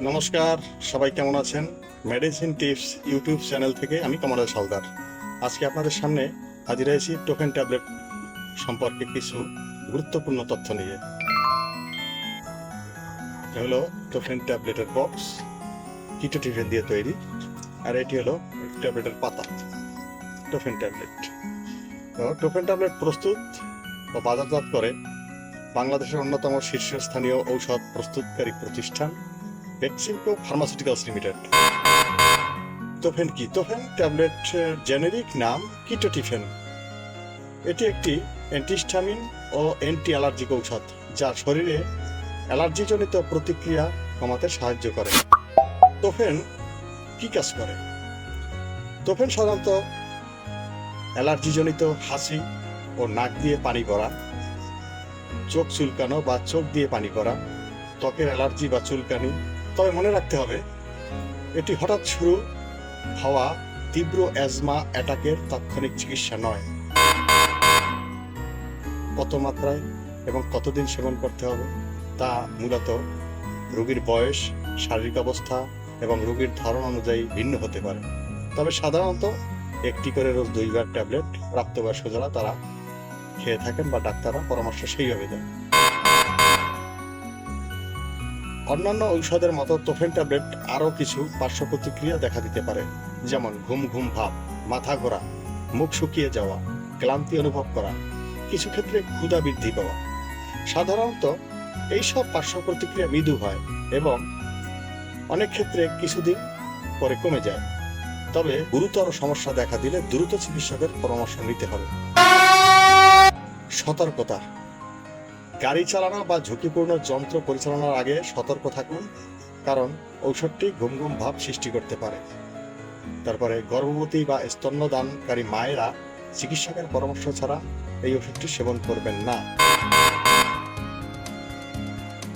নমস্কার, সবাই কেমন আছেন? মেডিসিন টিপস ইউটিউব চ্যানেল থেকে আমি কমলেশ হালদার। আজকে আপনাদের সামনে হাজির হয়েছি টোফেন ট্যাবলেট সম্পর্কে কিছু গুরুত্বপূর্ণ তথ্য নিয়ে। এটা হলো টোফেন ট্যাবলেটের বক্স, কিটোটিফেন দিয়ে তৈরি, আর এটি হলো ট্যাবলেটের পাতা, টোফেন ট্যাবলেট। তো টোফেন ট্যাবলেট প্রস্তুত ও বাজারজাত করে বাংলাদেশের অন্যতম শীর্ষস্থানীয় ঔষধ প্রস্তুতকারী প্রতিষ্ঠান বেক্সিমকো ফার্মাসিউটিক্যালস লিমিটেড। টোফেন কি? টোফেন ট্যাবলেট জেনেরিক নাম কিটোটিফেন। এটি একটি অ্যান্টিহিস্টামিন ও অ্যান্টি অ্যালার্জিক ঔষধ যা শরীরে অ্যালার্জিজনিত প্রতিক্রিয়া কমাতে সাহায্য করে। টোফেন কি কাজ করে? টোফেন সাধারণত অ্যালার্জিজনিত হাসি ও নাক দিয়ে পানি পড়া, চোখ চুলকানো বা চোখ দিয়ে পানি পড়া, ত্বকের অ্যালার্জি বা চুলকানি। তবে মনে রাখতে হবে, এটি হঠাৎ শুরু হওয়া তীব্র অ্যাজমা অ্যাটাকের তাৎক্ষণিক চিকিৎসা নয়। কত মাত্রায় এবং কতদিন সেবন করতে হবে তা মূলত রোগীর বয়স, শারীরিক অবস্থা এবং রোগীর ধরন অনুযায়ী ভিন্ন হতে পারে। তবে সাধারণত একটি করে রোজ 2বার ট্যাবলেট প্রাপ্তবয়স্ক যারা তারা খেয়ে থাকেন বা ডাক্তাররা পরামর্শ সেইভাবে দেন। অন্যান্য ঔষধের মতো টোফেন ট্যাবলেট আরও কিছু পার্শ্ব প্রতিক্রিয়া দেখা দিতে পারে, যেমন ঘুম ঘুম ভাব, মাথা ঘোরা, মুখ শুকিয়ে যাওয়া, ক্লান্তি অনুভব করা, কিছু ক্ষেত্রে ক্ষুধা বৃদ্ধি পাওয়া। সাধারণত এইসব পার্শ্ব প্রতিক্রিয়া মৃদু হয় এবং অনেক ক্ষেত্রে কিছুদিন পরে কমে যায়। তবে গুরুতর সমস্যা দেখা দিলে দ্রুত চিকিৎসকের পরামর্শ নিতে হবে। সতর্কতা: গাড়ি চালানো বা ঝুঁকিপূর্ণ যন্ত্র পরিচালনার আগে সতর্ক থাকুন, কারণ ঔষধটি ঘুম ঘুম ভাব সৃষ্টি করতে পারে। তারপরে গর্ভবতী বা স্তন্যদানকারী মায়েরা চিকিৎসকের পরামর্শ ছাড়া এই ওষুধটি সেবন করবেন না।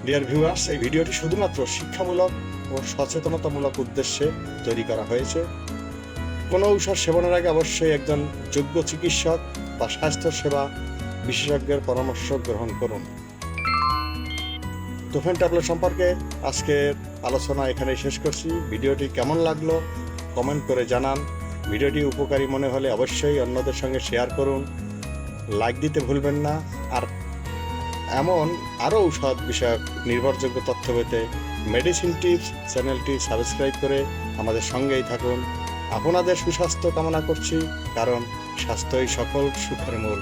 ডিয়ার ভিউয়ার্স, এই ভিডিওটি শুধুমাত্র শিক্ষামূলক ও সচেতনতামূলক উদ্দেশ্যে তৈরি করা হয়েছে। কোনো ঔষধ সেবনের আগে অবশ্যই একজন যোগ্য চিকিৎসক বা স্বাস্থ্য সেবা বিশেষজ্ঞের পরামর্শ গ্রহণ করুন। টোফেন ট্যাবলেট সম্পর্কে আজকের আলোচনা এখানেই শেষ করছি। ভিডিওটি কেমন লাগলো কমেন্ট করে জানান। ভিডিওটি উপকারী মনে হলে অবশ্যই অন্যদের সঙ্গে শেয়ার করুন, লাইক দিতে ভুলবেন না। আর এমন আরও ঔষধ বিষয়ক নির্ভরযোগ্য তথ্য পেতে মেডিসিন টিপস চ্যানেলটি সাবস্ক্রাইব করে আমাদের সঙ্গেই থাকুন। আপনাদের সুস্বাস্থ্য কামনা করছি, কারণ স্বাস্থ্যই সকল সুখের মূল।